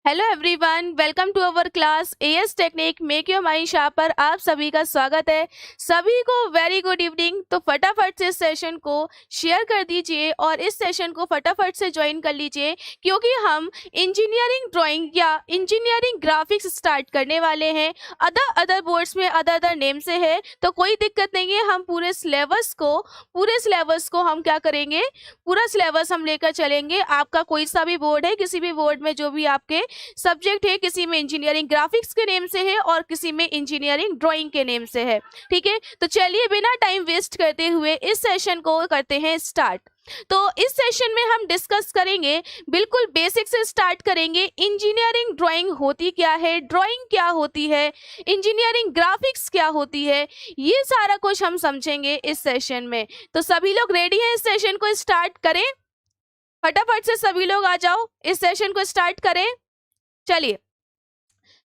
Hello everyone, welcome to our class AS technique make your mind sharper. आप सभी का स्वागत है। सभी को वेरी गुड इवनिंग। तो फटाफट से इस सेशन को शेयर कर दीजिए और इस सेशन को फटाफट से ज्वाइन कर लीजिए, क्योंकि हम इंजीनियरिंग ड्राइंग या इंजीनियरिंग ग्राफिक्स स्टार्ट करने वाले हैं। अदर बोर्ड्स में अदर नेम से है तो कोई दिक्कत नहीं है। हम पूरे सिलेबस को हम क्या करेंगे, पूरा सिलेबस हम लेकर चलेंगे। आपका कोई सा भी बोर्ड है, किसी भी बोर्ड में जो भी आपके सब्जेक्ट है, किसी में इंजीनियरिंग ग्राफिक्स के नेम से है और किसी में इंजीनियरिंग ड्राइंग के नेम से है। ठीक है, तो चलिए बिना टाइम वेस्ट करते हुए इस सेशन को करते हैं स्टार्ट। तो इस सेशन में हम डिस्कस करेंगे, बिल्कुल बेसिक से स्टार्ट करेंगे। इंजीनियरिंग ड्राइंग होती क्या है, ड्राइंग क्या होती है, इंजीनियरिंग ग्राफिक्स क्या होती है, ये सारा कुछ हम समझेंगे इस सेशन में। तो सभी लोग रेडी हैं इस सेशन को स्टार्ट करें? फटाफट से सभी लोग आ जाओ, इस सेशन को स्टार्ट करें। चलिए,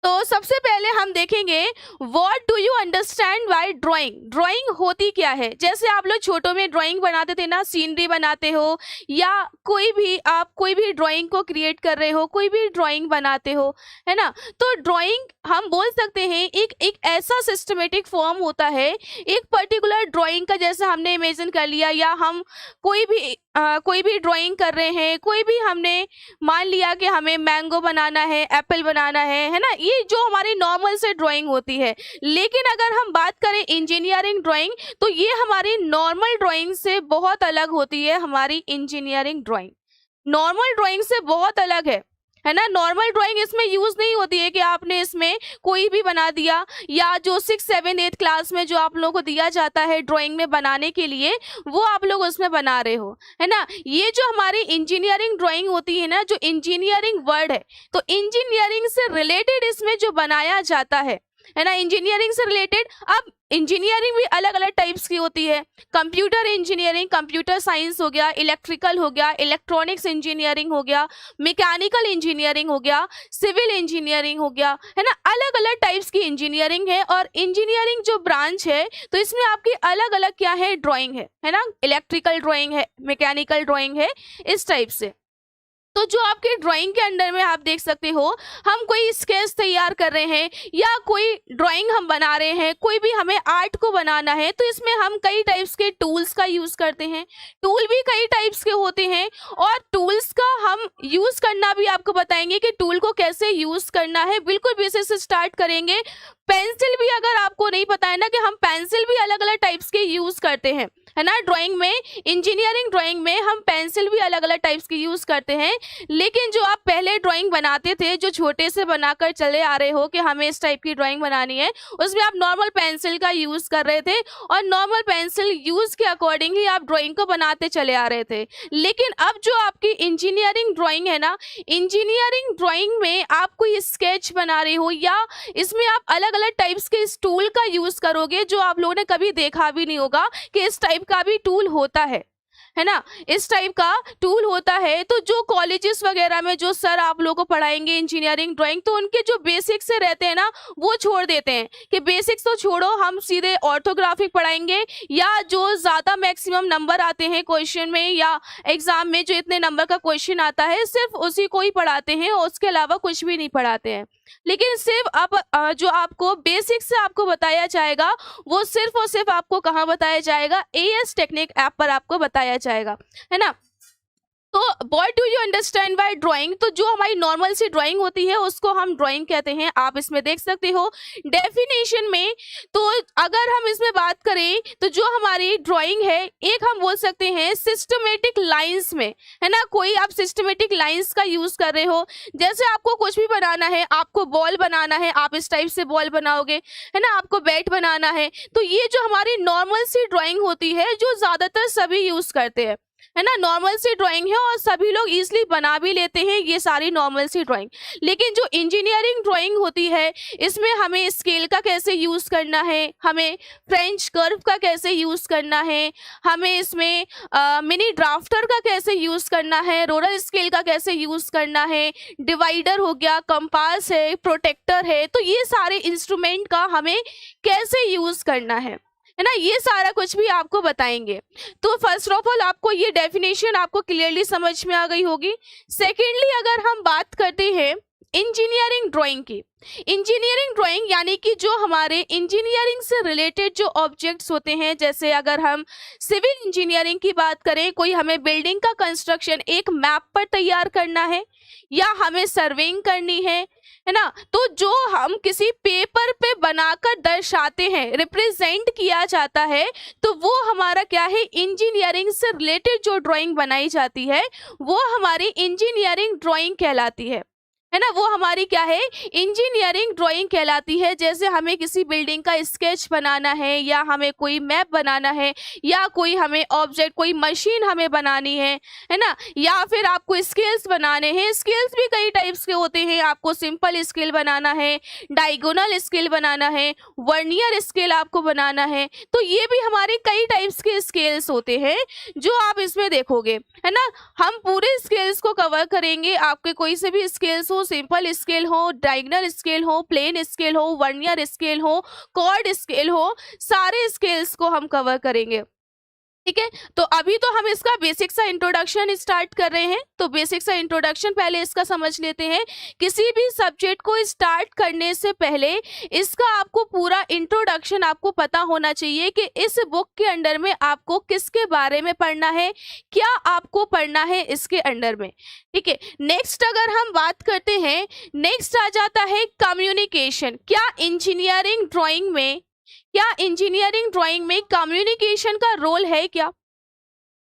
तो सबसे पहले हम देखेंगे what do you understand by drawing. Drawing होती क्या है? जैसे आप लोग छोटों में ड्राइंग बनाते थे ना, सीनरी बनाते हो या कोई भी ड्राइंग को क्रिएट कर रहे हो, कोई भी ड्राइंग बनाते हो, है ना। तो ड्राइंग हम बोल सकते हैं एक ऐसा सिस्टमेटिक फॉर्म होता है, एक पर्टिकुलर ड्राइंग का, जैसे हमने इमेजिन कर लिया, या हम कोई भी ड्राइंग कर रहे हैं, कोई भी हमने मान लिया कि हमें मैंगो बनाना है, एप्पल बनाना है ना। ये जो हमारी नॉर्मल से ड्राइंग होती है। लेकिन अगर हम बात करें इंजीनियरिंग ड्राइंग, तो ये हमारी नॉर्मल ड्राइंग से बहुत अलग होती है। हमारी इंजीनियरिंग ड्राइंग नॉर्मल ड्राइंग से बहुत अलग है ना। नॉर्मल ड्राइंग इसमें यूज नहीं होती है कि आपने इसमें कोई भी बना दिया, या जो 6, 7, 8 क्लास में जो आप लोगों को दिया जाता है ड्राइंग में बनाने के लिए, वो आप लोग उसमें बना रहे हो, है ना। ये जो हमारी इंजीनियरिंग ड्राइंग होती है ना, जो इंजीनियरिंग वर्ड है, तो इंजीनियरिंग से रिलेटेड इसमें जो बनाया जाता है ना, इंजीनियरिंग से रिलेटेड। अब इंजीनियरिंग भी अलग अलग टाइप्स की होती है। कंप्यूटर इंजीनियरिंग, कंप्यूटर साइंस हो गया, इलेक्ट्रिकल हो गया, इलेक्ट्रॉनिक्स इंजीनियरिंग हो गया, मैकेनिकल इंजीनियरिंग हो गया, सिविल इंजीनियरिंग हो गया, है ना। अलग अलग टाइप्स की इंजीनियरिंग है। और इंजीनियरिंग जो ब्रांच है, तो इसमें आपकी अलग अलग क्या है, ड्राइंग है ना। इलेक्ट्रिकल ड्राइंग है, मैकेनिकल ड्राइंग है, इस टाइप से। तो जो आपके ड्राइंग के अंदर में आप देख सकते हो, हम कोई स्केच तैयार कर रहे हैं या कोई ड्राइंग हम बना रहे हैं, कोई भी हमें आर्ट को बनाना है, तो इसमें हम कई टाइप्स के टूल्स का यूज करते हैं। टूल भी कई टाइप्स के होते हैं, और टूल्स का हम यूज करना भी आपको बताएंगे कि टूल को कैसे यूज करना है। बिल्कुल बेसिक से स्टार्ट करेंगे। पेंसिल भी अगर आपको नहीं पता है ना, कि हम पेंसिल भी अलग अलग टाइप्स के यूज करते हैं, है ना। ड्राइंग में, इंजीनियरिंग ड्राइंग में हम पेंसिल भी अलग अलग टाइप्स की यूज करते हैं। लेकिन जो आप पहले ड्राइंग बनाते थे, जो छोटे से बनाकर चले आ रहे हो कि हमें इस टाइप की ड्राइंग बनानी है, उसमें आप नॉर्मल पेंसिल का यूज कर रहे थे, और नॉर्मल पेंसिल यूज के अकॉर्डिंग ही आप ड्राइंग को बनाते चले आ रहे थे। लेकिन अब जो आपकी इंजीनियरिंग ड्राइंग है ना, इंजीनियरिंग ड्राइंग में आप कोई स्केच बना रहे हो, या इसमें आप अलग अलग टाइप्स के इस टूल का यूज करोगे, जो आप लोगों ने कभी देखा भी नहीं होगा कि इस टाइप का भी टूल होता है ना। इस टाइप का टूल होता है। तो जो कॉलेजेस वगैरह में जो सर आप लोगों को पढ़ाएंगे इंजीनियरिंग ड्राइंग, तो उनके जो बेसिक्स से रहते हैं ना, वो छोड़ देते हैं कि बेसिक्स तो छोड़ो, हम सीधे ऑर्थोग्राफिक पढ़ाएंगे, या जो ज़्यादा मैक्सिमम नंबर आते हैं क्वेश्चन में या एग्जाम में, जो इतने नंबर का क्वेश्चन आता है, सिर्फ उसी को ही पढ़ाते हैं, और उसके अलावा कुछ भी नहीं पढ़ाते हैं। लेकिन सिर्फ अब जो आपको बेसिक से आपको बताया जाएगा, वो सिर्फ और सिर्फ आपको कहाँ बताया जाएगा, एएस टेक्निक ऐप पर आपको बताया जाएगा, है ना। तो what do you understand by drawing. तो जो हमारी नॉर्मल सी ड्राइंग होती है, उसको हम ड्राइंग कहते हैं। आप इसमें देख सकते हो डेफिनेशन में। तो अगर हम इसमें बात करें, तो जो हमारी ड्राइंग है, एक हम बोल सकते हैं सिस्टमेटिक लाइंस में, है ना। कोई आप सिस्टमेटिक लाइंस का यूज कर रहे हो, जैसे आपको कुछ भी बनाना है, आपको बॉल बनाना है, आप इस टाइप से बॉल बनाओगे, है ना। आपको बैट बनाना है, तो ये जो हमारी नॉर्मल सी ड्राइंग होती है, जो ज्यादातर सभी यूज करते हैं, है ना। नॉर्मल सी ड्राइंग है और सभी लोग इजीली बना भी लेते हैं ये सारी नॉर्मल सी ड्राइंग। लेकिन जो इंजीनियरिंग ड्राइंग होती है, इसमें हमें स्केल का कैसे यूज़ करना है, हमें फ्रेंच कर्व का कैसे यूज़ करना है, हमें इसमें मिनी ड्राफ्टर का कैसे यूज़ करना है, रोलर स्केल का कैसे यूज़ करना है, डिवाइडर हो गया, कंपास है, प्रोटेक्टर है, तो ये सारे इंस्ट्रूमेंट का हमें कैसे यूज़ करना है ना, ये सारा कुछ भी आपको बताएंगे। तो फर्स्ट ऑफ ऑल आपको ये डेफिनेशन आपको क्लियरली समझ में आ गई होगी। सेकेंडली अगर हम बात करते हैं इंजीनियरिंग ड्राइंग की। इंजीनियरिंग ड्राइंग यानी कि जो हमारे इंजीनियरिंग से रिलेटेड जो ऑब्जेक्ट्स होते हैं, जैसे अगर हम सिविल इंजीनियरिंग की बात करें, कोई हमें बिल्डिंग का कंस्ट्रक्शन एक मैप पर तैयार करना है या हमें सर्वेइंग करनी है ना, तो जो हम किसी पेपर पे बनाकर दर्शाते हैं, रिप्रेजेंट किया जाता है, तो वो हमारा क्या है, इंजीनियरिंग से रिलेटेड जो ड्राइंग बनाई जाती है वो हमारी इंजीनियरिंग ड्राइंग कहलाती है ना, वो हमारी क्या है, इंजीनियरिंग ड्राइंग कहलाती है। जैसे हमें किसी बिल्डिंग का स्केच बनाना है या हमें कोई मैप बनाना है या कोई हमें ऑब्जेक्ट, कोई मशीन हमें बनानी है ना, या फिर आपको स्केल्स बनाने हैं। स्केल्स भी कई टाइप्स के होते हैं, आपको सिंपल स्केल बनाना है, डायगोनल स्केल बनाना है, वर्नियर स्केल आपको बनाना है, तो ये भी हमारे कई टाइप्स के स्केल्स होते हैं जो आप इसमें देखोगे, है ना। हम पूरे स्केल्स को कवर करेंगे, आपके कोई से भी स्केल्स हो, सिंपल स्केल हो, डायगोनल स्केल हो, प्लेन स्केल हो, वर्नियर स्केल हो, कॉर्ड स्केल हो, सारे स्केल्स को हम कवर करेंगे, ठीक है। तो अभी तो हम इसका बेसिक सा इंट्रोडक्शन स्टार्ट कर रहे हैं, तो बेसिक सा इंट्रोडक्शन पहले इसका समझ लेते हैं। किसी भी सब्जेक्ट को स्टार्ट करने से पहले इसका आपको पूरा इंट्रोडक्शन आपको पता होना चाहिए कि इस बुक के अंडर में आपको किसके बारे में पढ़ना है, क्या आपको पढ़ना है इसके अंडर में, ठीक है। नेक्स्ट अगर हम बात करते हैं, नेक्स्ट आ जाता है कम्युनिकेशन। क्या इंजीनियरिंग ड्राइंग में कम्युनिकेशन का रोल है क्या?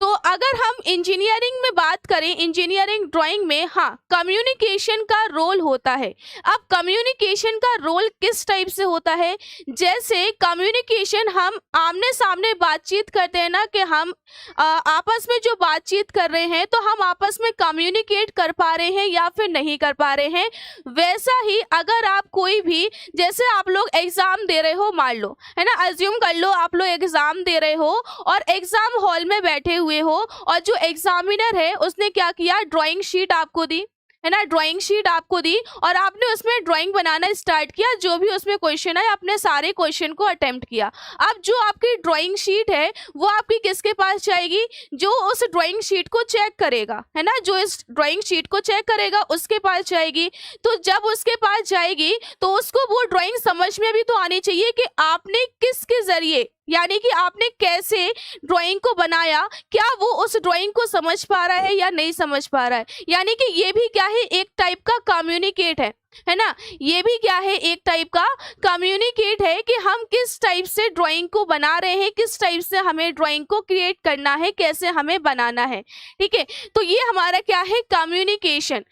तो अगर हम इंजीनियरिंग में बात करें, इंजीनियरिंग ड्राइंग में, हाँ, कम्युनिकेशन का रोल होता है। अब कम्युनिकेशन का रोल किस टाइप से होता है? जैसे कम्युनिकेशन हम आमने सामने बातचीत करते हैं ना, कि हम आपस में जो बातचीत कर रहे हैं तो हम आपस में कम्युनिकेट कर पा रहे हैं या फिर नहीं कर पा रहे हैं। वैसा ही अगर आप कोई भी, जैसे आप लोग एग्जाम दे रहे हो, मान लो, है ना, अज्यूम कर लो आप लोग एग्जाम दे रहे हो और एग्जाम हॉल में बैठे हुए हो और जो एग्जामिनर है उसने क्या किया, ड्राइंग शीट आपको दी, है ना, ड्राइंग शीट आपको दी और आपने उसमें ड्राइंग बनाना स्टार्ट किया। जो भी उसमें क्वेश्चन है अपने सारे क्वेश्चन को अटेम्प्ट किया। अब जो आपकी ड्राइंग शीट है वो आपकी किसके पास जाएगी? जो उस ड्राइंग शीट को चेक करेगा, है ना, जो इस ड्राइंग शीट को चेक करेगा उसके पास जाएगी। तो जब उसके पास जाएगी तो उसको वो ड्राइंग समझ में भी तो आनी चाहिए कि आपने किसके जरिए, यानी कि आपने कैसे ड्राइंग को बनाया, क्या वो उस ड्राइंग को समझ पा रहा है या नहीं समझ पा रहा है। यानी कि ये भी क्या है, एक टाइप का कम्युनिकेट है ना, ये भी क्या है, एक टाइप का कम्युनिकेट है कि हम किस टाइप से ड्राइंग को बना रहे हैं, किस टाइप से हमें ड्राइंग को क्रिएट करना है, कैसे हमें बनाना है, ठीक है। तो ये हमारा क्या है, कम्युनिकेशन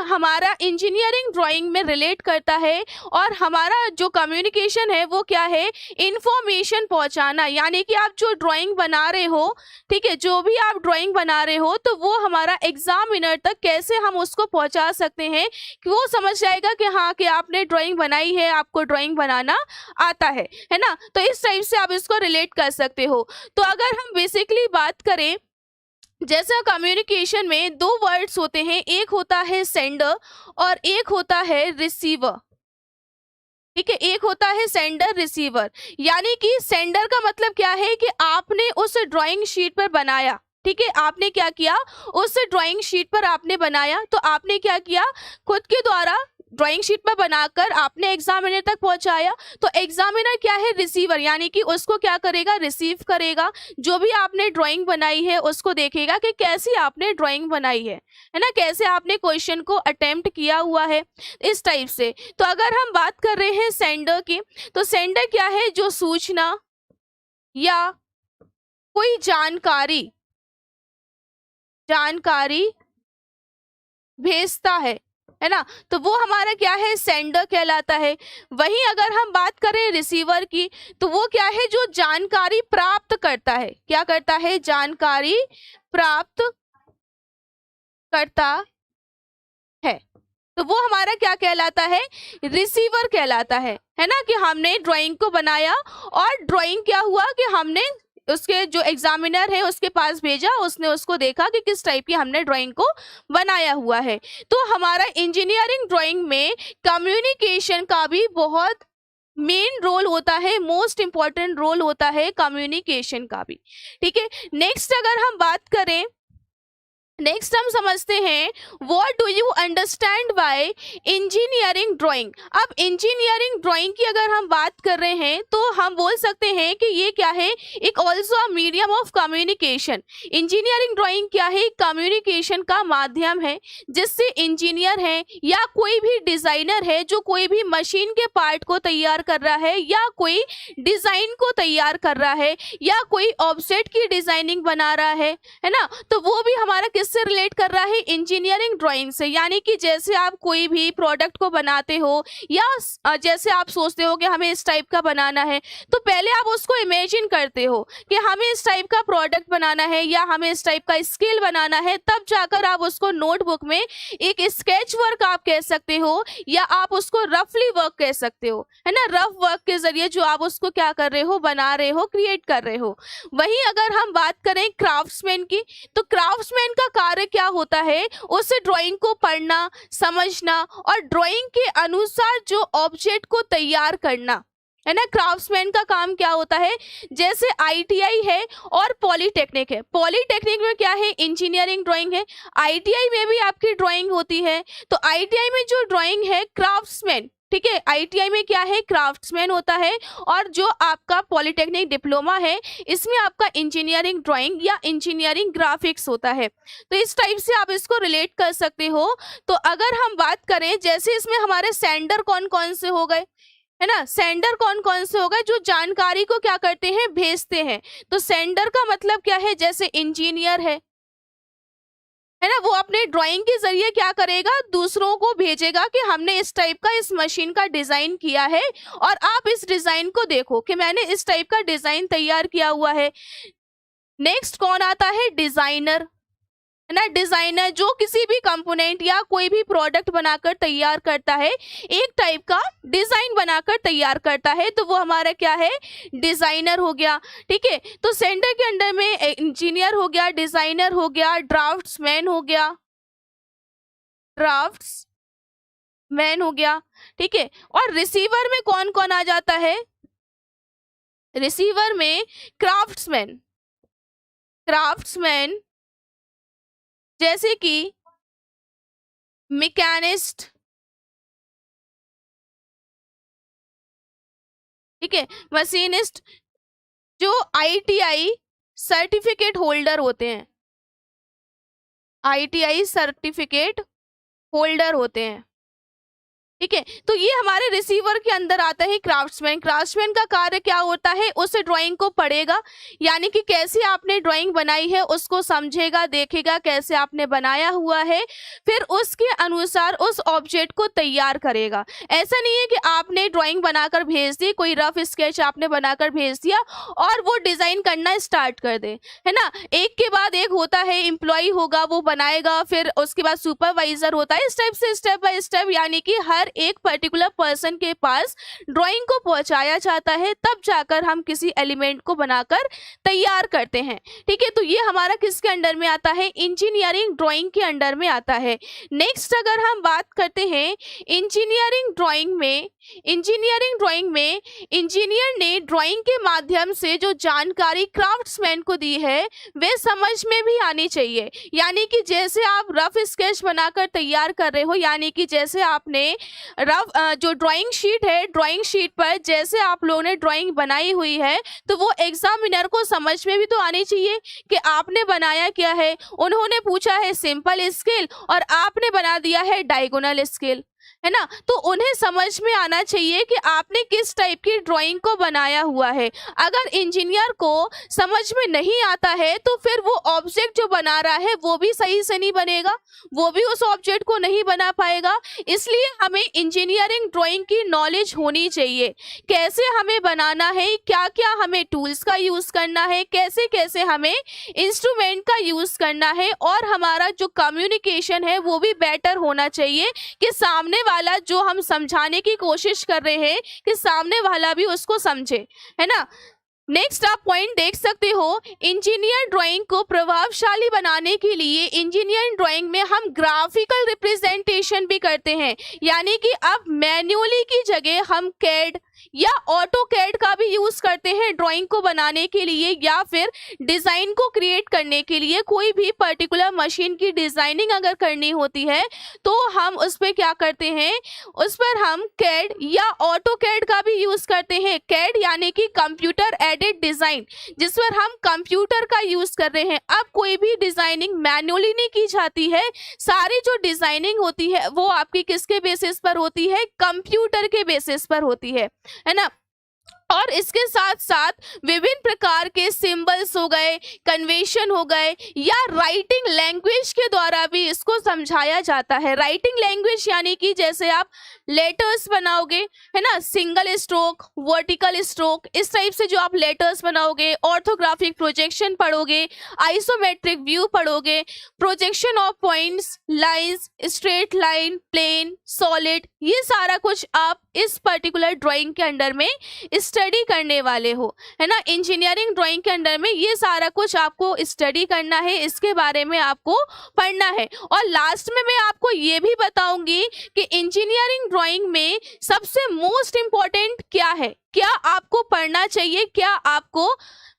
हमारा इंजीनियरिंग ड्राइंग में रिलेट करता है। और हमारा जो कम्युनिकेशन है वो क्या है, इंफॉर्मेशन पहुंचाना। यानी कि आप जो ड्राइंग बना रहे हो, ठीक है, जो भी आप ड्राइंग बना रहे हो, तो वो हमारा एग्जामिनर तक कैसे हम उसको पहुंचा सकते हैं कि वो समझ जाएगा कि हाँ, कि आपने ड्राइंग बनाई है, आपको ड्राइंग बनाना आता है ना। तो इस टाइप से आप इसको रिलेट कर सकते हो। तो अगर हम बेसिकली बात करें, जैसा कम्युनिकेशन में दो वर्ड्स होते हैं, एक होता है सेंडर और एक होता है रिसीवर, ठीक है, एक होता है सेंडर रिसीवर। यानी कि सेंडर का मतलब क्या है कि आपने उस ड्राइंग शीट पर बनाया, ठीक है, आपने क्या किया, उस ड्राइंग शीट पर आपने बनाया, तो आपने क्या किया, खुद के द्वारा ड्राइंग शीट पर बनाकर आपने एग्जामिनर तक पहुंचाया। तो एग्जामिनर क्या है, रिसीवर, यानी कि उसको क्या करेगा, रिसीव करेगा। जो भी आपने ड्राइंग बनाई है उसको देखेगा कि कैसी आपने ड्राइंग बनाई है ना, कैसे आपने क्वेश्चन को अटेम्प्ट किया हुआ है, इस टाइप से। तो अगर हम बात कर रहे हैं सेंडर की, तो सेंडर क्या है, जो सूचना या कोई जानकारी भेजता है ना, तो वो हमारा क्या है, सेंडर कहलाता है। वहीं अगर हम बात करें रिसीवर की, तो वो क्या है, जो जानकारी प्राप्त करता है। क्या करता है, जानकारी प्राप्त करता है, तो वो हमारा क्या कहलाता है, रिसीवर कहलाता है ना। कि हमने ड्राइंग को बनाया और ड्राइंग क्या हुआ कि हमने उसके जो एग्जामिनर है उसके पास भेजा, उसने उसको देखा कि किस टाइप की हमने ड्राइंग को बनाया हुआ है। तो हमारा इंजीनियरिंग ड्राइंग में कम्युनिकेशन का भी बहुत मेन रोल होता है, मोस्ट इंपॉर्टेंट रोल होता है कम्युनिकेशन का भी, ठीक है। नेक्स्ट अगर हम बात करें, नेक्स्ट हम समझते हैं what do you understand by engineering drawing. अब इंजीनियरिंग ड्राइंग की अगर हम बात कर रहे हैं तो हम बोल सकते हैं कि ये क्या है, एक also a medium of communication. Engineering drawing क्या है, कम्युनिकेशन का माध्यम है जिससे इंजीनियर है या कोई भी डिजाइनर है जो कोई भी मशीन के पार्ट को तैयार कर रहा है या कोई डिजाइन को तैयार कर रहा है या कोई ऑब्जेक्ट की डिजाइनिंग बना रहा है ना, तो वो भी हमारा किससे रिलेट कर रहा है, इंजीनियरिंग ड्राइंग से। यानी कि जैसे आप कोई भी प्रोडक्ट को बनाते हो या जैसे आप सोचते हो कि हमें इस टाइप का बनाना है, तो पहले आप उसको इमेजिन करते हो कि हमें इस टाइप का प्रोडक्ट बनाना है या हमें इस टाइप का स्केल बनाना है, तब जाकर आप उसको नोटबुक में एक स्केच वर्क आप कह सकते हो या आप उसको रफली वर्क कह सकते हो, है ना। रफ वर्क के जरिए जो आप उसको क्या कर रहे हो, बना रहे हो, क्रिएट कर रहे हो। वहीं अगर हम बात करें क्राफ्ट्समैन की, तो क्राफ्ट्समैन का कार्य क्या होता है, उसे ड्राइंग को पढ़ना, समझना और ड्राइंग के अनुसार जो ऑब्जेक्ट को तैयार करना, है ना। क्राफ्ट्समैन का काम क्या होता है, जैसे आईटीआई है और पॉलीटेक्निक है। पॉलीटेक्निक में क्या है, इंजीनियरिंग ड्राइंग है। आईटीआई में भी आपकी ड्राइंग होती है, तो आईटीआई में जो ड्राइंग है क्राफ्ट्समैन, ठीक है, आईटीआई में क्या है, क्राफ्ट्समैन होता है। और जो आपका पॉलीटेक्निक डिप्लोमा है इसमें आपका इंजीनियरिंग ड्राइंग या इंजीनियरिंग ग्राफिक्स होता है। तो इस टाइप से आप इसको रिलेट कर सकते हो। तो अगर हम बात करें, जैसे इसमें हमारे सेंडर कौन कौन से हो गए, है ना, सेंडर कौन कौन से हो गए, जो जानकारी को क्या करते हैं, भेजते हैं। तो सेंडर का मतलब क्या है, जैसे इंजीनियर है ना, वो अपने ड्राइंग के जरिए क्या करेगा, दूसरों को भेजेगा कि हमने इस टाइप का इस मशीन का डिजाइन किया है और आप इस डिजाइन को देखो कि मैंने इस टाइप का डिजाइन तैयार किया हुआ है। नेक्स्ट कौन आता है, डिजाइनर, है ना। डिजाइनर जो किसी भी कंपोनेंट या कोई भी प्रोडक्ट बनाकर तैयार करता है, एक टाइप का डिजाइन बनाकर तैयार करता है, तो वो हमारा क्या है, डिजाइनर हो गया। ठीक है, तो सेंटर के अंडर में इंजीनियर हो गया, डिजाइनर हो गया, ड्राफ्ट्समैन हो गया, ड्राफ्ट्समैन हो गया। ठीक है, और रिसीवर में कौन कौन आ जाता है, रिसीवर में क्राफ्ट्समैन जैसे कि मैकेनिस्ट, ठीक है, मशीनिस्ट, जो आईटीआई सर्टिफिकेट होल्डर होते हैं, आईटीआई सर्टिफिकेट होल्डर होते हैं। ठीक है, तो ये हमारे रिसीवर के अंदर आता है क्राफ्ट्समैन। क्राफ्ट्समैन का कार्य क्या होता है, उस ड्राइंग को पढ़ेगा, यानी कि कैसे आपने ड्राइंग बनाई है उसको समझेगा, देखेगा कैसे आपने बनाया हुआ है, फिर उसके अनुसार उस ऑब्जेक्ट को तैयार करेगा। ऐसा नहीं है कि आपने ड्राइंग बनाकर भेज दी, कोई रफ स्केच आपने बनाकर भेज दिया और वो डिजाइन करना स्टार्ट कर दे, है ना। एक के बाद एक होता है, एम्प्लॉय होगा वो बनाएगा, फिर उसके बाद सुपरवाइजर होता है, इस टाइप से स्टेप बाय स्टेप, यानी कि हर एक पर्टिकुलर पर्सन के पास ड्राइंग को पहुंचाया जाता है, तब जाकर हम किसी एलिमेंट को बनाकर तैयार करते हैं। ठीक है, तो ये हमारा किसके अंडर में आता है, इंजीनियरिंग ड्राइंग के अंडर में आता है। नेक्स्ट अगर हम बात करते हैं इंजीनियरिंग ड्राइंग में, इंजीनियर ने ड्राइंग के माध्यम से जो जानकारी क्राफ्ट्समैन को दी है वे समझ में भी आनी चाहिए। यानी कि जैसे आप रफ स्केच बनाकर तैयार कर रहे हो, यानी कि जैसे आपने रफ जो ड्राइंग शीट है, ड्राइंग शीट पर जैसे आप लोगों ने ड्राइंग बनाई हुई है, तो वो एग्जामिनर को समझ में भी तो आनी चाहिए कि आपने बनाया क्या है। उन्होंने पूछा है सिंपल स्केल और आपने बना दिया है डायगोनल स्केल, है ना, तो उन्हें समझ में आना चाहिए कि आपने किस टाइप की ड्राइंग को बनाया हुआ है। अगर इंजीनियर को समझ में नहीं आता है तो फिर वो ऑब्जेक्ट जो बना रहा है वो भी सही से नहीं बनेगा, वो भी उस ऑब्जेक्ट को नहीं बना पाएगा। इसलिए हमें इंजीनियरिंग ड्राइंग की नॉलेज होनी चाहिए, कैसे हमें बनाना है, क्या क्या हमें टूल्स का यूज करना है, कैसे कैसे हमें इंस्ट्रूमेंट का यूज करना है, और हमारा जो कम्युनिकेशन है वो भी बेटर होना चाहिए कि सामने वाला जो हम समझाने की कोशिश कर रहे हैं कि सामने वाला भी उसको समझे, है ना। नेक्स्ट आप पॉइंट देख सकते हो, इंजीनियर ड्राइंग को प्रभावशाली बनाने के लिए इंजीनियर ड्राइंग में हम ग्राफिकल रिप्रेजेंटेशन भी करते हैं। यानी कि अब मैन्युअली की जगह हम कैड या ऑटो कैड का भी यूज करते हैं ड्राइंग को बनाने के लिए, या फिर डिजाइन को क्रिएट करने के लिए कोई भी पर्टिकुलर मशीन की डिजाइनिंग अगर करनी होती है तो हम उस पर क्या करते हैं, उस पर हम कैड या ऑटो कैड का भी यूज करते हैं। कैड यानी कि कंप्यूटर एडेड डिजाइन, जिस पर हम कंप्यूटर का यूज कर रहे हैं। अब कोई भी डिजाइनिंग मैन्युअली नहीं की जाती है, सारी जो डिजाइनिंग होती है वो आपकी किसके बेसिस पर होती है, कंप्यूटर के बेसिस पर होती है ना। और इसके साथ साथ विभिन्न प्रकार के सिंबल्स हो गए, कन्वेंशन हो गए, या राइटिंग लैंग्वेज के द्वारा भी इसको समझाया जाता है। राइटिंग लैंग्वेज यानी कि जैसे आप लेटर्स बनाओगे, है ना, सिंगल स्ट्रोक, वर्टिकल स्ट्रोक, इस टाइप से जो आप लेटर्स बनाओगे, ऑर्थोग्राफिक प्रोजेक्शन पढ़ोगे, आइसोमेट्रिक व्यू पढ़ोगे, projection of points, lines, straight line, plane, solid, ये सारा कुछ आप इस पर्टिकुलर ड्राइंग के अंडर में स्टडी करने वाले हो, है ना। इंजीनियरिंग ड्राइंग के अंडर में ये सारा कुछ आपको स्टडी करना है, इसके बारे में आपको पढ़ना है। और लास्ट में मैं आपको ये भी बताऊंगी कि इंजीनियरिंग ड्राइंग में सबसे मोस्ट इम्पोर्टेंट क्या है, क्या आपको पढ़ना चाहिए, क्या आपको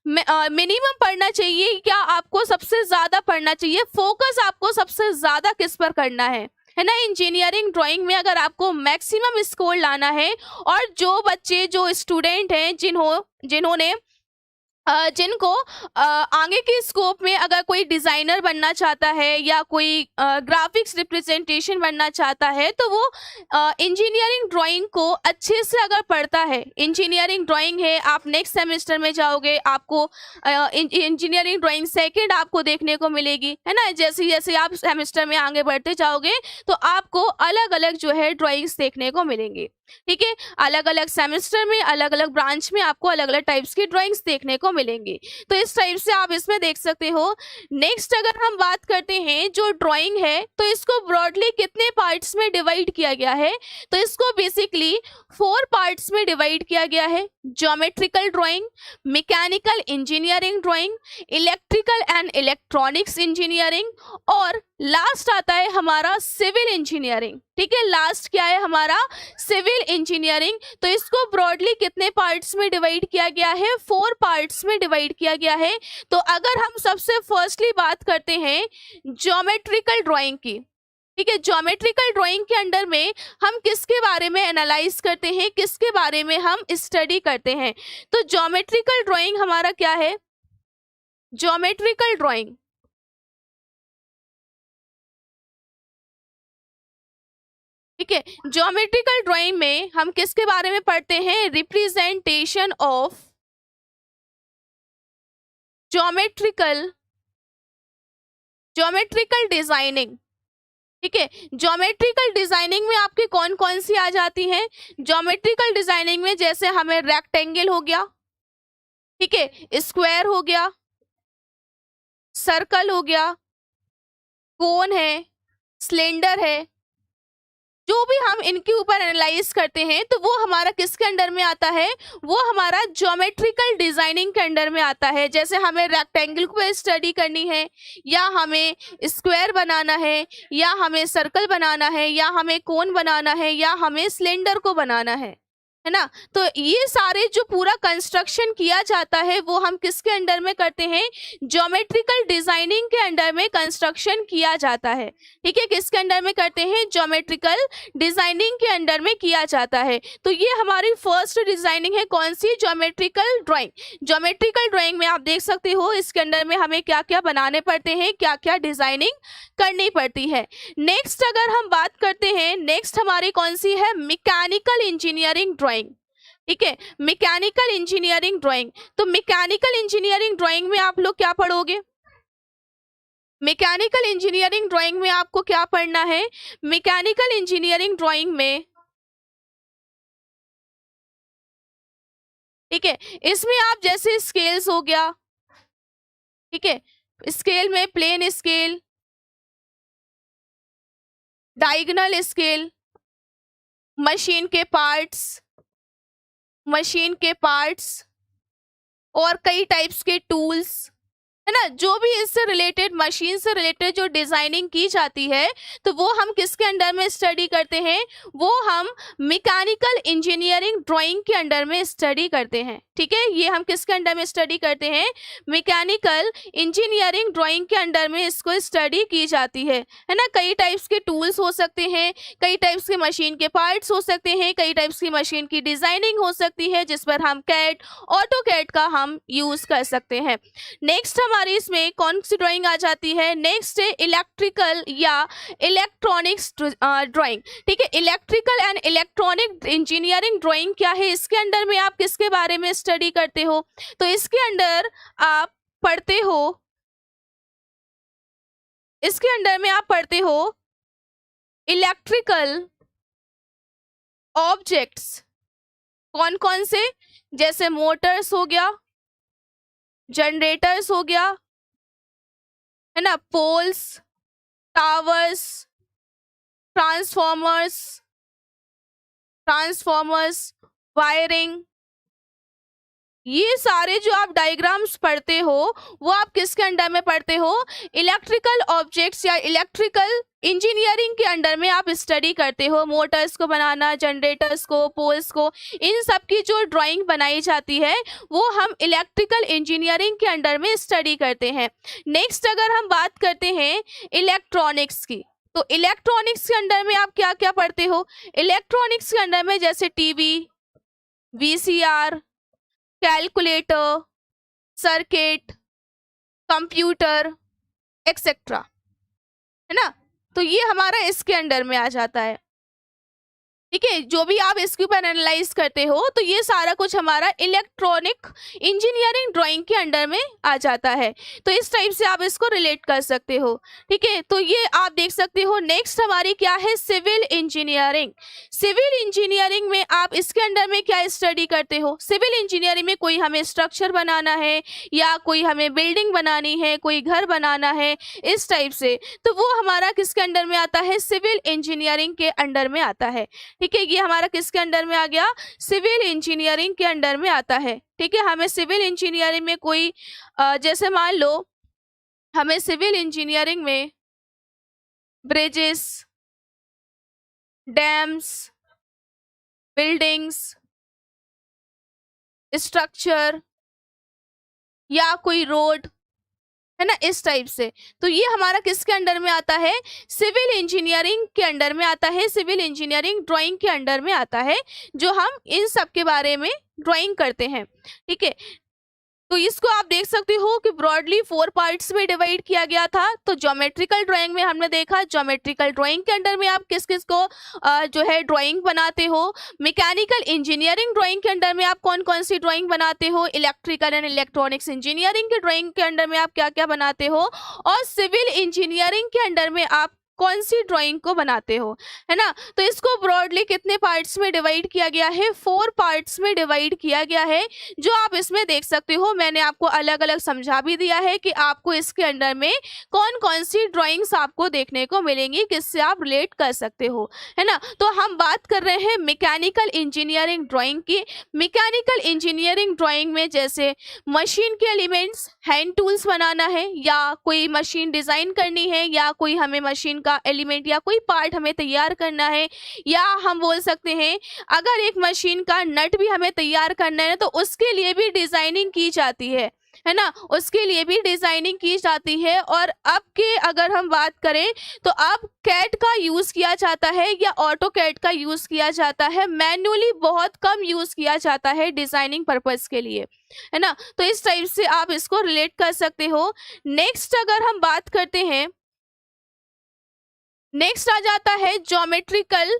मिनिमम पढ़ना चाहिए, क्या आपको सबसे ज्यादा पढ़ना चाहिए, फोकस आपको सबसे ज्यादा किस पर करना है ना। इंजीनियरिंग ड्राइंग में अगर आपको मैक्सिमम स्कोर लाना है, और जो बच्चे, जो स्टूडेंट हैं जिन्होंने जिनको आगे के स्कोप में अगर कोई डिज़ाइनर बनना चाहता है या कोई ग्राफिक्स रिप्रेजेंटेशन बनना चाहता है, तो वो इंजीनियरिंग ड्राइंग को अच्छे से अगर पढ़ता है, इंजीनियरिंग ड्राइंग है, आप नेक्स्ट सेमेस्टर में जाओगे, आपको इंजीनियरिंग ड्राइंग सेकंड आपको देखने को मिलेगी, है ना। जैसे जैसे आप सेमेस्टर में आगे बढ़ते जाओगे तो आपको अलग अलग जो है ड्राइंग्स देखने को मिलेंगी, ठीक है। अलग अलग सेमेस्टर में, अलग अलग ब्रांच में आपको अलग अलग टाइप्स की ड्राइंग्स देखने को मिलेंगी। तो इस टाइप से आप इसमें देख सकते हो। नेक्स्ट अगर हम बात करते हैं जो ड्राइंग है, तो इसको ब्रॉडली कितने पार्ट्स में डिवाइड किया गया है, तो इसको बेसिकली 4 पार्ट्स में डिवाइड किया गया है। Geometrical drawing, mechanical engineering drawing, electrical and electronics engineering, और लास्ट आता है हमारा सिविल इंजीनियरिंग, ठीक है। लास्ट क्या है हमारा, सिविल इंजीनियरिंग। तो इसको ब्रॉडली कितने पार्ट्स में डिवाइड किया गया है, 4 पार्ट्स में डिवाइड किया गया है। तो अगर हम सबसे फर्स्टली बात करते हैं ज्योमेट्रिकल ड्राइंग की, ठीक है, ज्योमेट्रिकल ड्राइंग के अंडर में हम किसके बारे में एनालाइज करते हैं, किसके बारे में हम स्टडी करते हैं। तो ज्योमेट्रिकल ड्राइंग हमारा क्या है, ज्योमेट्रिकल ड्राइंग, ठीक है। ज्योमेट्रिकल ड्राइंग में हम किसके बारे में पढ़ते हैं, रिप्रेजेंटेशन ऑफ ज्योमेट्रिकल डिजाइनिंग, ठीक है। ज्योमेट्रिकल डिजाइनिंग में आपकी कौन कौन सी आ जाती हैं, ज्योमेट्रिकल डिजाइनिंग में जैसे हमें रेक्टेंगल हो गया, ठीक है, स्क्वायर हो गया, सर्कल हो गया, कोन है, सिलेंडर है, जो भी हम इनके ऊपर एनालाइज करते हैं तो वो हमारा किसके अंडर में आता है, वो हमारा ज्योमेट्रिकल डिजाइनिंग के अंडर में आता है। जैसे हमें रेक्टेंगल को स्टडी करनी है, या हमें स्क्वायर बनाना है, या हमें सर्कल बनाना है, या हमें कोन बनाना है, या हमें सिलेंडर को बनाना है ना। तो ये सारे जो पूरा कंस्ट्रक्शन किया जाता है वो हम किसके अंडर में करते हैं, ज्योमेट्रिकल डिजाइनिंग के अंडर में कंस्ट्रक्शन किया जाता है, ठीक है। किसके अंडर में करते हैं, ज्योमेट्रिकल डिजाइनिंग के अंडर में किया जाता है। तो ये हमारी फर्स्ट डिजाइनिंग है, कौन सी, ज्योमेट्रिकल ड्राइंग। ज्योमेट्रिकल ड्राइंग में आप देख सकते हो इसके अंडर में हमें क्या क्या बनाने पड़ते हैं, क्या क्या डिजाइनिंग करनी पड़ती है। नेक्स्ट अगर हम बात करते हैं, नेक्स्ट हमारी कौन सी है, मैकेनिकल इंजीनियरिंग ड्राइंग, ठीक है, मैकेनिकल इंजीनियरिंग ड्राइंग। तो मैकेनिकल इंजीनियरिंग ड्राइंग में आप लोग क्या पढ़ोगे, मैकेनिकल इंजीनियरिंग ड्राइंग में आपको क्या पढ़ना है, मैकेनिकल इंजीनियरिंग ड्राइंग में, ठीक है, इसमें आप जैसे स्केल्स हो गया, ठीक है, स्केल में plain scale, diagonal scale, machine के पार्ट्स और कई टाइप्स के टूल्स, है ना, जो भी इससे रिलेटेड, मशीन से रिलेटेड जो डिजाइनिंग की जाती है, तो वो हम किसके अंडर में स्टडी करते हैं, वो हम मैकेनिकल इंजीनियरिंग ड्राइंग के अंडर में स्टडी करते हैं। ठीक है, ये हम किसके अंडर में स्टडी करते हैं, मैकेनिकल इंजीनियरिंग ड्राइंग के अंडर में इसको स्टडी की जाती है ना। कई टाइप्स के टूल्स हो सकते हैं, कई टाइप्स के मशीन के पार्ट्स हो सकते हैं, कई टाइप्स की मशीन की डिजाइनिंग हो सकती है, जिस पर हम कैड, ऑटो कैड का हम यूज कर सकते हैं। नेक्स्ट हमारी इसमें कौन सी ड्राइंग आ जाती है, नेक्स्ट है इलेक्ट्रिकल या इलेक्ट्रॉनिक्स ड्राइंग। ठीक है, electrical and electronic engineering drawing क्या है, इसके अंडर में आप किसके बारे में स्टडी करते हो, तो इसके अंडर आप पढ़ते हो, इसके अंडर में आप पढ़ते हो इलेक्ट्रिकल ऑब्जेक्ट्स। कौन कौन से, जैसे मोटर्स हो गया, जनरेटर्स हो गया, है ना, पोल्स, टावर्स, ट्रांसफॉर्मर्स, वायरिंग, ये सारे जो आप डायग्राम्स पढ़ते हो वो आप किसके अंडर में पढ़ते हो, इलेक्ट्रिकल ऑब्जेक्ट्स या इलेक्ट्रिकल इंजीनियरिंग के अंडर में आप स्टडी करते हो। मोटर्स को बनाना, जनरेटर्स को, पोल्स को, इन सब की जो ड्राइंग बनाई जाती है वो हम इलेक्ट्रिकल इंजीनियरिंग के अंडर में स्टडी करते हैं। नेक्स्ट अगर हम बात करते हैं इलेक्ट्रॉनिक्स की, तो इलेक्ट्रॉनिक्स के अंडर में आप क्या क्या पढ़ते हो, इलेक्ट्रॉनिक्स के अंडर में जैसे TV, VCR, calculator, circuit, computer, etcetera, है ना, तो ये हमारा इसके अंडर में आ जाता है। ठीक है, जो भी आप इसके ऊपर एनालाइज करते हो तो ये सारा कुछ हमारा इलेक्ट्रॉनिक इंजीनियरिंग ड्राइंग के अंडर में आ जाता है। तो इस टाइप से आप इसको रिलेट कर सकते हो। ठीक है, तो ये आप देख सकते हो। नेक्स्ट हमारी क्या है, सिविल इंजीनियरिंग। सिविल इंजीनियरिंग में आप इसके अंडर में क्या स्टडी करते हो, सिविल इंजीनियरिंग में कोई हमें स्ट्रक्चर बनाना है या कोई हमें बिल्डिंग बनानी है, कोई घर बनाना है, इस टाइप से, तो वो हमारा किसके अंडर में आता है, सिविल इंजीनियरिंग के अंडर में आता है। ठीक है, ये हमारा किसके अंडर में आ गया, सिविल इंजीनियरिंग के अंडर में आता है। ठीक है, हमें सिविल इंजीनियरिंग में कोई जैसे मान लो हमें सिविल इंजीनियरिंग में ब्रिजेस, डैम्स, बिल्डिंग्स, स्ट्रक्चर या कोई रोड, है ना, इस टाइप से, तो ये हमारा किसके अंडर में आता है, सिविल इंजीनियरिंग के अंडर में आता है, सिविल इंजीनियरिंग ड्राइंग के अंडर में आता है, जो हम इन सब के बारे में ड्राइंग करते हैं। ठीक है, तो इसको आप देख सकते हो कि ब्रॉडली 4 पार्ट्स में डिवाइड किया गया था। तो ज्योमेट्रिकल ड्राइंग में हमने देखा, ज्योमेट्रिकल ड्राइंग के अंडर में आप किस किस को जो है ड्राइंग बनाते हो। मैकेनिकल इंजीनियरिंग ड्राइंग के अंडर में आप कौन कौन सी ड्राइंग बनाते हो, इलेक्ट्रिकल एंड इलेक्ट्रॉनिक्स इंजीनियरिंग के ड्राइंग के अंडर में आप क्या क्या बनाते हो, और सिविल इंजीनियरिंग के अंडर में आप कौन सी ड्राइंग को बनाते हो, है ना। तो इसको ब्रॉडली कितने पार्ट्स में डिवाइड किया गया है, 4 पार्ट्स में डिवाइड किया गया है, जो आप इसमें देख सकते हो। मैंने आपको अलग अलग समझा भी दिया है कि आपको इसके अंडर में कौन कौन सी ड्राइंग्स आपको देखने को मिलेंगी, किससे आप रिलेट कर सकते हो, है ना। तो हम बात कर रहे हैं मैकेनिकल इंजीनियरिंग ड्राइंग की। मैकेनिकल इंजीनियरिंग ड्राइंग में जैसे मशीन के एलिमेंट्स, हैंड टूल्स बनाना है, या कोई मशीन डिजाइन करनी है, या कोई हमें मशीन का एलिमेंट या कोई पार्ट हमें तैयार करना है, या हम बोल सकते हैं अगर एक मशीन का नट भी हमें तैयार करना है तो उसके लिए भी डिजाइनिंग की जाती है ना, उसके लिए भी डिजाइनिंग की जाती है। और अब के अगर हम बात करें तो अब कैड का यूज किया जाता है या ऑटो कैड का यूज किया जाता है, मैन्युअली बहुत कम यूज किया जाता है डिजाइनिंग पर्पस के लिए, है ना। तो इस टाइप से आप इसको रिलेट कर सकते हो। नेक्स्ट अगर हम बात करते हैं, नेक्स्ट आ जाता है ज्योमेट्रिकल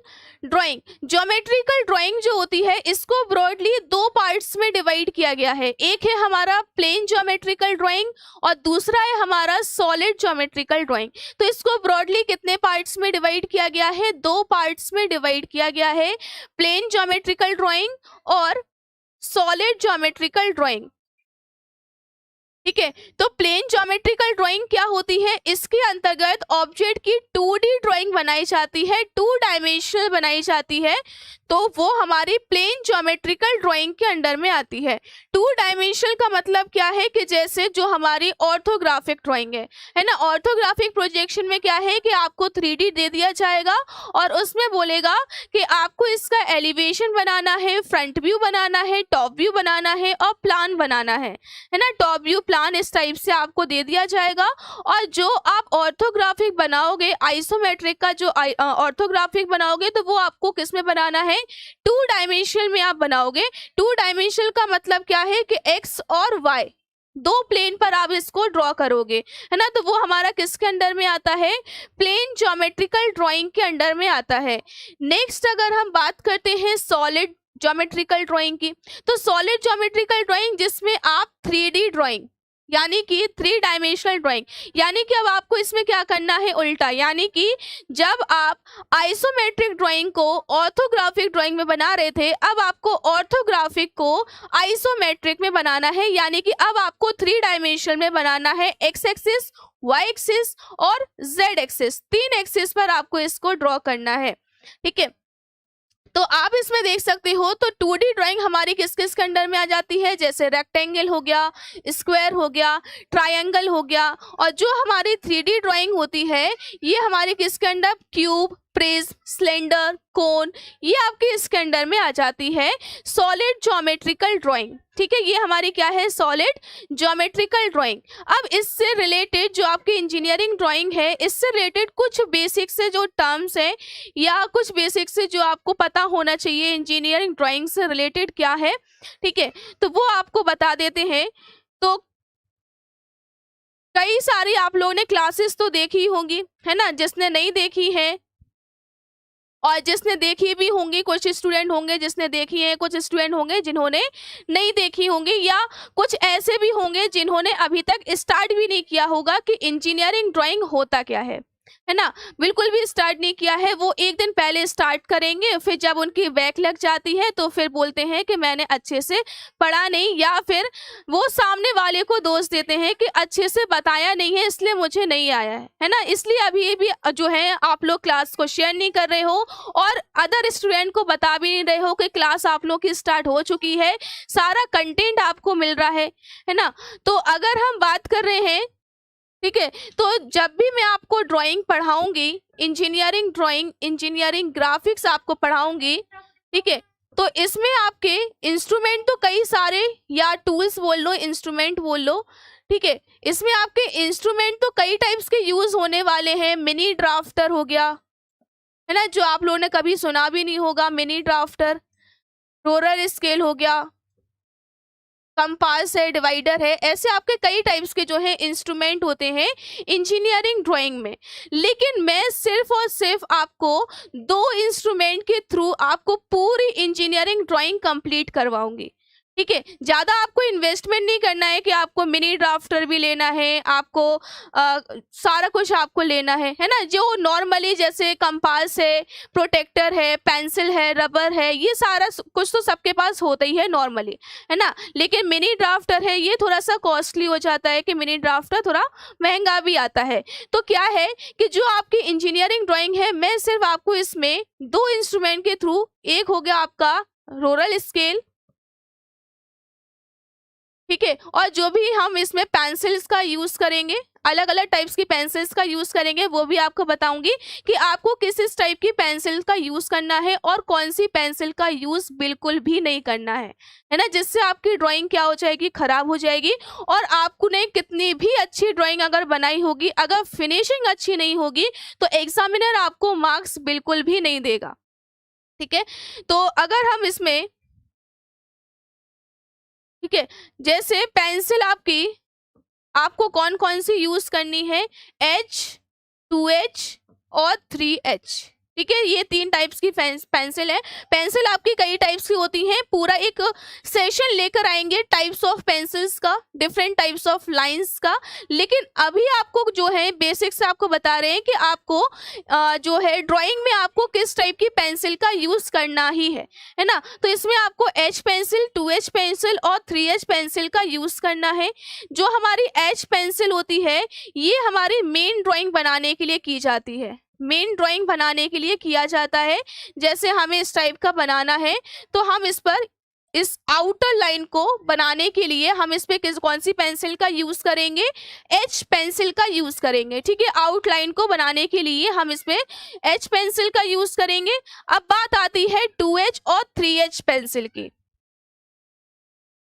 ड्राइंग। ज्योमेट्रिकल ड्राइंग जो होती है इसको ब्रॉडली 2 पार्ट्स में डिवाइड किया गया है। एक है हमारा प्लेन ज्योमेट्रिकल ड्राइंग और दूसरा है हमारा सॉलिड ज्योमेट्रिकल ड्राइंग। तो इसको ब्रॉडली कितने पार्ट्स में डिवाइड किया गया है, 2 पार्ट्स में डिवाइड किया गया है, प्लेन ज्योमेट्रिकल ड्राइंग और सॉलिड ज्योमेट्रिकल ड्राइंग। ठीक है, तो प्लेन ज्योमेट्रिकल ड्राइंग क्या होती है, इसके अंतर्गत ऑब्जेक्ट की 2D ड्राइंग बनाई जाती है, 2 डायमेंशनल बनाई जाती है। तो वो हमारी प्लेन ज्योमेट्रिकल ड्राइंग के अंडर में आती है। 2 डायमेंशनल का मतलब क्या है कि जैसे जो हमारी ऑर्थोग्राफिक ड्राइंग है ना, ऑर्थोग्राफिक प्रोजेक्शन में क्या है कि आपको 3D दे दिया जाएगा और उसमें बोलेगा कि आपको इसका एलिवेशन बनाना है, फ्रंट व्यू बनाना है, टॉप व्यू बनाना है और प्लान बनाना है ना। टॉप व्यू प्लान इस टाइप से आपको दे दिया जाएगा। और जो आप ऑर्थोग्राफिक बनाओगे, आइसोमेट्रिक का जो ऑर्थोग्राफिक बनाओगे तो वो आपको किस में बनाना है, 2 डायमेंशनल में आप बनाओगे। 2 डायमेंशनल का मतलब क्या है कि एक्स और वाई 2 प्लेन पर आप इसको ड्रॉ करोगे, है ना। तो वो हमारा किसके अंडर में आता है, प्लेन ज्योमेट्रिकल ड्राइंग के अंडर में आता है। नेक्स्ट अगर हम बात करते हैं सॉलिड ज्योमेट्रिकल ड्राइंग की, तो सॉलिड ज्योमेट्रिकल ड्राइंग जिसमें आप 3D ड्राइंग यानी कि 3 डायमेंशनल ड्राइंग, यानी कि अब आपको इसमें क्या करना है, उल्टा, यानी कि जब आप आइसोमेट्रिक ड्राइंग को ऑर्थोग्राफिक ड्राइंग में बना रहे थे, अब आपको ऑर्थोग्राफिक को आइसोमेट्रिक में बनाना है, यानी कि अब आपको 3 डायमेंशन में बनाना है। एक्स एक्सिस, वाई एक्सिस और जेड एक्सिस, 3 एक्सिस पर आपको इसको ड्रॉ करना है, ठीक है। तो आप इसमें देख सकते हो तो 2D ड्राइंग हमारी किस किस के अंडर में आ जाती है, जैसे रेक्टेंगल हो गया, स्क्वायर हो गया, ट्रायंगल हो गया। और जो हमारी 3D ड्राइंग होती है ये हमारी किसके अंडर, क्यूब, प्रिज्म, सिलेंडर, कोन, ये आपके इसके अंडर में आ जाती है सॉलिड ज्योमेट्रिकल ड्राइंग, ठीक है। ये हमारी क्या है, सॉलिड ज्योमेट्रिकल ड्राइंग। अब इससे रिलेटेड जो आपकी इंजीनियरिंग ड्राइंग है, इससे रिलेटेड कुछ बेसिक से जो टर्म्स है या कुछ बेसिक से जो आपको पता होना चाहिए इंजीनियरिंग ड्राइंग से रिलेटेड क्या है, ठीक है, तो वो आपको बता देते हैं। तो कई सारी आप लोगों ने क्लासेस तो देखी होंगी, है ना, जिसने नहीं देखी है और जिसने देखी भी होंगी, कुछ स्टूडेंट होंगे जिसने देखी है, कुछ स्टूडेंट होंगे जिन्होंने नहीं देखी होंगी, या कुछ ऐसे भी होंगे जिन्होंने अभी तक स्टार्ट भी नहीं किया होगा कि इंजीनियरिंग ड्राइंग होता क्या है ना। बिल्कुल भी स्टार्ट नहीं किया है, वो एक दिन पहले स्टार्ट करेंगे, फिर जब उनकी बैक लग जाती है तो फिर बोलते हैं कि मैंने अच्छे से पढ़ा नहीं, या फिर वो सामने वाले को दोष देते हैं कि अच्छे से बताया नहीं है इसलिए मुझे नहीं आया है ना। इसलिए अभी भी जो है आप लोग क्लास को शेयर नहीं कर रहे हो और अदर स्टूडेंट को बता भी नहीं रहे हो कि क्लास आप लोग की स्टार्ट हो चुकी है, सारा कंटेंट आपको मिल रहा है ना। तो अगर हम बात कर रहे हैं, ठीक है, तो जब भी मैं आपको ड्राइंग पढ़ाऊंगी, इंजीनियरिंग ड्राइंग, इंजीनियरिंग ग्राफिक्स आपको पढ़ाऊंगी, ठीक है, तो इसमें आपके इंस्ट्रूमेंट तो कई सारे, या टूल्स बोल लो, इंस्ट्रूमेंट बोल लो, ठीक है, इसमें आपके इंस्ट्रूमेंट तो कई टाइप्स के यूज होने वाले हैं। मिनी ड्राफ्टर हो गया, है ना, जो आप लोगों ने कभी सुना भी नहीं होगा, मिनी ड्राफ्टर, रोलर स्केल हो गया, कंपास है, डिवाइडर है, ऐसे आपके कई टाइप्स के जो है इंस्ट्रूमेंट होते हैं इंजीनियरिंग ड्राइंग में। लेकिन मैं सिर्फ और सिर्फ आपको 2 इंस्ट्रूमेंट के थ्रू आपको पूरी इंजीनियरिंग ड्राइंग कंप्लीट करवाऊंगी, ठीक है। ज्यादा आपको इन्वेस्टमेंट नहीं करना है कि आपको मिनी ड्राफ्टर भी लेना है, आपको सारा कुछ आपको लेना है ना। जो नॉर्मली जैसे कंपास है, प्रोटेक्टर है, पेंसिल है, रबर है, ये सारा कुछ तो सबके पास होता ही है नॉर्मली, है ना। लेकिन मिनी ड्राफ्टर है ये थोड़ा सा कॉस्टली हो जाता है, कि मिनी ड्राफ्टर थोड़ा महंगा भी आता है। तो क्या है कि जो आपकी इंजीनियरिंग ड्राइंग है, मैं सिर्फ आपको इसमें 2 इंस्ट्रूमेंट के थ्रू, एक हो गया आपका रोलर स्केल, ठीक है, और जो भी हम इसमें पेंसिल्स का यूज करेंगे, अलग अलग टाइप्स की पेंसिल्स का यूज करेंगे, वो भी आपको बताऊंगी कि आपको किस टाइप की पेंसिल का यूज करना है और कौन सी पेंसिल का यूज बिल्कुल भी नहीं करना है ना, जिससे आपकी ड्राइंग क्या हो जाएगी, खराब हो जाएगी। और आपने कितनी भी अच्छी ड्राइंग अगर बनाई होगी, अगर फिनिशिंग अच्छी नहीं होगी तो एग्जामिनर आपको मार्क्स बिल्कुल भी नहीं देगा, ठीक है। तो अगर हम इसमें, ठीक है, जैसे पेंसिल आपको कौन कौन सी यूज करनी है, H, 2H और 3H, ठीक है, ये 3 टाइप्स की पेंसिल है। पेंसिल आपकी कई टाइप्स की होती हैं, पूरा एक सेशन लेकर आएंगे टाइप्स ऑफ पेंसिल्स का, डिफरेंट टाइप्स ऑफ लाइंस का। लेकिन अभी आपको जो है बेसिक से आपको बता रहे हैं कि आपको जो है ड्राइंग में आपको किस टाइप की पेंसिल का यूज करना ही है ना। तो इसमें आपको H पेंसिल, 2H पेंसिल और 3H पेंसिल का यूज करना है। जो हमारी H पेंसिल होती है ये हमारी मेन ड्राइंग बनाने के लिए की जाती है। मेन ड्राइंग बनाने के लिए किया जाता है। जैसे हमें इस टाइप का बनाना है तो हम इस आउटर लाइन को बनाने के लिए हम इस पे कौन सी पेंसिल का यूज करेंगे, एच पेंसिल का यूज करेंगे। ठीक है, आउटलाइन को बनाने के लिए हम इस पे एच पेंसिल का यूज करेंगे। अब बात आती है 2H और 3H पेंसिल की।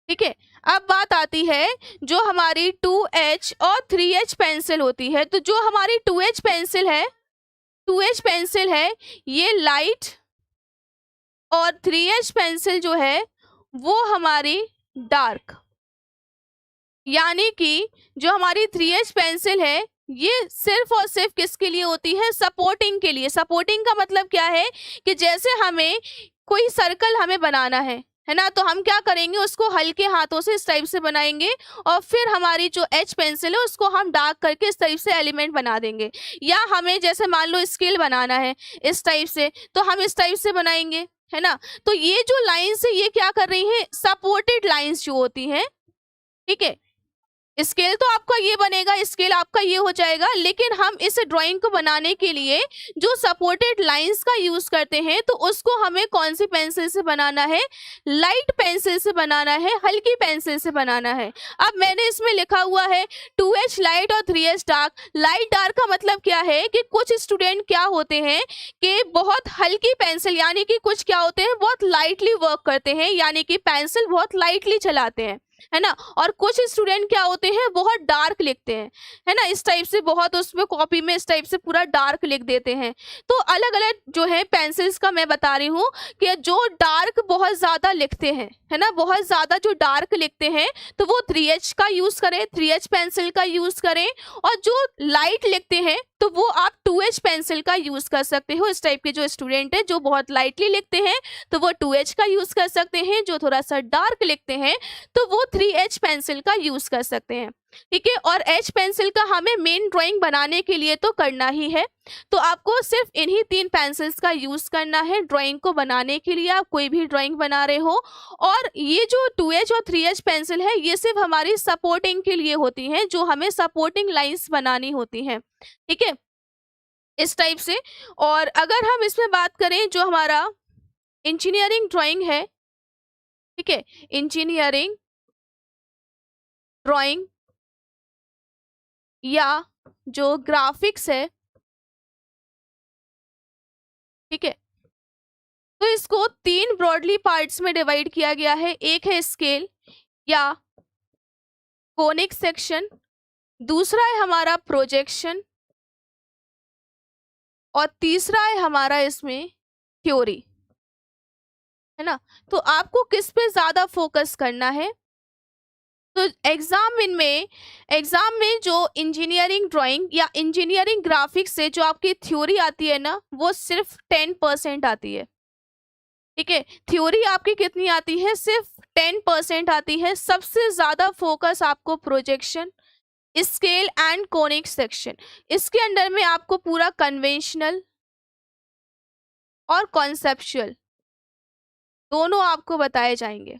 ठीक है, अब बात आती है जो हमारी 2H और 3H पेंसिल होती है। तो जो हमारी 2H पेंसिल है ये लाइट, और 3H पेंसिल जो है वो हमारी डार्क। यानी कि जो हमारी 3H पेंसिल है ये सिर्फ और सिर्फ किसके लिए होती है, सपोर्टिंग के लिए। सपोर्टिंग का मतलब क्या है कि जैसे हमें कोई सर्कल हमें बनाना है ना, तो हम क्या करेंगे, उसको हल्के हाथों से इस टाइप से बनाएंगे और फिर हमारी जो एच पेंसिल है उसको हम डार्क करके इस टाइप से एलिमेंट बना देंगे। या हमें जैसे मान लो स्केल बनाना है इस टाइप से, तो हम इस टाइप से बनाएंगे, है ना। तो ये जो लाइन्स है ये क्या कर रही हैं, सपोर्टेड लाइन्स जो होती हैं। ठीक है, स्केल तो आपका ये बनेगा, स्केल आपका ये हो जाएगा, लेकिन हम इस ड्राइंग को बनाने के लिए जो सपोर्टेड लाइंस का यूज करते हैं तो उसको हमें कौन सी पेंसिल से बनाना है, लाइट पेंसिल से बनाना है, हल्की पेंसिल से बनाना है। अब मैंने इसमें लिखा हुआ है 2H लाइट और 3H डार्क। लाइट डार्क का मतलब क्या है कि कुछ स्टूडेंट क्या होते हैं कि बहुत हल्की पेंसिल, यानी कि कुछ क्या होते हैं बहुत लाइटली वर्क करते हैं, यानी कि पेंसिल बहुत लाइटली चलाते हैं, है ना। और कुछ स्टूडेंट क्या होते हैं बहुत डार्क लिखते हैं, है ना, इस टाइप से बहुत उसमें कॉपी में इस टाइप से पूरा डार्क लिख देते हैं। तो अलग अलग जो है पेंसिल्स का मैं बता रही हूँ कि जो डार्क बहुत ज़्यादा लिखते हैं, है ना, बहुत ज़्यादा जो डार्क लिखते हैं तो वो 3H का यूज़ करें, 3H पेंसिल का यूज़ करें। और जो लाइट लिखते हैं तो वो आप 2H पेंसिल का यूज़ कर सकते हो। इस टाइप के जो स्टूडेंट है जो बहुत लाइटली लिखते हैं तो वो 2H का यूज़ कर सकते हैं, जो थोड़ा सा डार्क लिखते हैं तो वो 3H पेंसिल का यूज़ कर सकते हैं। ठीक है, और H पेंसिल का हमें मेन ड्राइंग बनाने के लिए तो करना ही है, तो आपको सिर्फ इन्हीं 3 पेंसिल्स का यूज़ करना है ड्राइंग को बनाने के लिए। आप कोई भी ड्राइंग बना रहे हो, और ये जो 2H और 3H पेंसिल है ये सिर्फ हमारी सपोर्टिंग के लिए होती हैं, जो हमें सपोर्टिंग लाइंस बनानी होती हैं। ठीक है, इस टाइप से। और अगर हम इसमें बात करें जो हमारा इंजीनियरिंग ड्राइंग है, ठीक है, इंजीनियरिंग ड्राइंग या जो ग्राफिक्स है, ठीक है, तो इसको 3 ब्रॉडली पार्ट्स में डिवाइड किया गया है। एक है स्केल या कोनिक सेक्शन, दूसरा है हमारा प्रोजेक्शन, और तीसरा है हमारा इसमें थ्योरी, है ना। तो आपको किस पे ज़्यादा फोकस करना है, तो एग्जाम में जो इंजीनियरिंग ड्राइंग या इंजीनियरिंग ग्राफिक्स से जो आपकी थ्योरी आती है ना वो सिर्फ 10% आती है। ठीक है, थ्योरी आपकी कितनी आती है, सिर्फ 10% आती है। सबसे ज़्यादा फोकस आपको projection, scale and conic section, इसके अंडर में आपको पूरा कन्वेंशनल और कॉन्सेप्चुअल दोनों आपको बताए जाएंगे।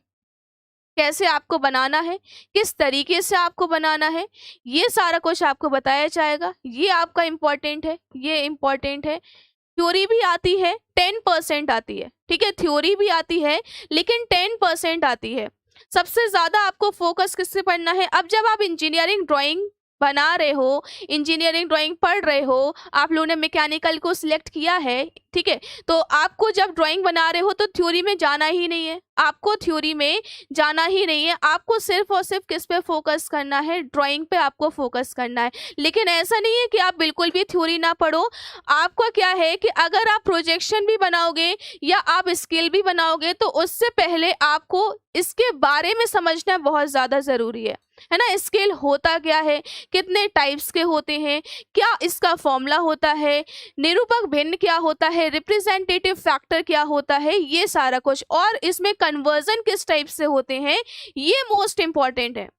कैसे आपको बनाना है, किस तरीके से आपको बनाना है, ये सारा कुछ आपको बताया जाएगा। ये आपका इम्पोर्टेंट है, ये इम्पोर्टेंट है। थ्योरी भी आती है, 10% आती है। ठीक है, थ्योरी भी आती है लेकिन 10% आती है। सबसे ज़्यादा आपको फोकस किससे पढ़ना है, अब जब आप इंजीनियरिंग ड्राइंग बना रहे हो, इंजीनियरिंग ड्राइंग पढ़ रहे हो, आप लोगों ने मैकेनिकल को सिलेक्ट किया है, ठीक है, तो आपको जब ड्राइंग बना रहे हो तो थ्योरी में जाना ही नहीं है, आपको थ्योरी में जाना ही नहीं है। आपको सिर्फ और सिर्फ किस पे फोकस करना है, ड्राइंग पे आपको फोकस करना है। लेकिन ऐसा नहीं है कि आप बिल्कुल भी थ्योरी ना पढ़ो। आपका क्या है कि अगर आप प्रोजेक्शन भी बनाओगे या आप स्केल भी बनाओगे तो उससे पहले आपको इसके बारे में समझना बहुत ज़्यादा ज़रूरी है ना। स्केल होता क्या है, कितने टाइप्स के होते हैं, क्या इसका फॉर्मूला होता है, निरूपक भिन्न क्या होता है, रिप्रेजेंटेटिव फैक्टर क्या होता है, ये सारा कुछ, और इसमें कन्वर्जन किस टाइप से होते हैं, ये मोस्ट इम्पॉर्टेंट है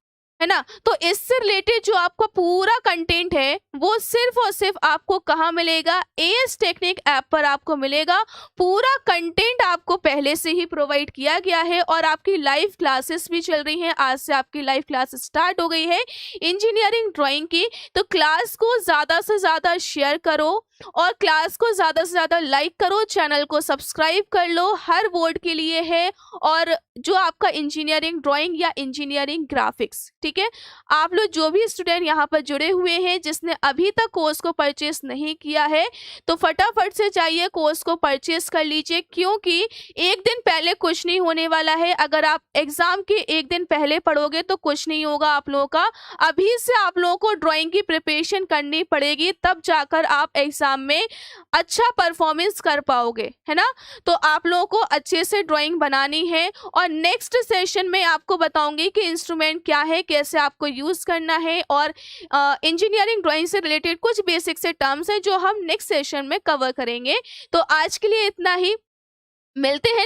ना। तो इससे रिलेटेड जो आपका पूरा कंटेंट है वो सिर्फ और सिर्फ आपको कहाँ मिलेगा, एएस टेक्निक ऐप पर आपको मिलेगा। पूरा कंटेंट आपको पहले से ही प्रोवाइड किया गया है और आपकी लाइव क्लासेस भी चल रही हैं। आज से आपकी लाइव क्लास स्टार्ट हो गई है इंजीनियरिंग ड्राइंग की। तो क्लास को ज़्यादा से ज़्यादा शेयर करो, और क्लास को ज़्यादा से ज़्यादा लाइक करो, चैनल को सब्सक्राइब कर लो, हर बोर्ड के लिए है। और जो आपका इंजीनियरिंग ड्राइंग या इंजीनियरिंग ग्राफिक्स, ठीक है, आप लोग जो भी स्टूडेंट यहाँ पर जुड़े हुए हैं जिसने अभी तक कोर्स को परचेस नहीं किया है, तो फटाफट से जाइए कोर्स को परचेस कर लीजिए, क्योंकि एक दिन पहले कुछ नहीं होने वाला है। अगर आप एग्जाम के एक दिन पहले पढ़ोगे तो कुछ नहीं होगा आप लोगों का। अभी से आप लोगों को ड्राइंग की प्रिपरेशन करनी पड़ेगी, तब जाकर आप एग्जाम में अच्छा परफॉर्मेंस कर पाओगे, है ना। तो आप लोगों को अच्छे से ड्राइंग बनानी है, और नेक्स्ट सेशन में आपको बताऊंगी कि इंस्ट्रूमेंट क्या है, कैसे आपको यूज करना है, और इंजीनियरिंग ड्राइंग से रिलेटेड कुछ बेसिक से टर्म्स है जो हम नेक्स्ट सेशन में कवर करेंगे। तो आज के लिए इतना ही, मिलते हैं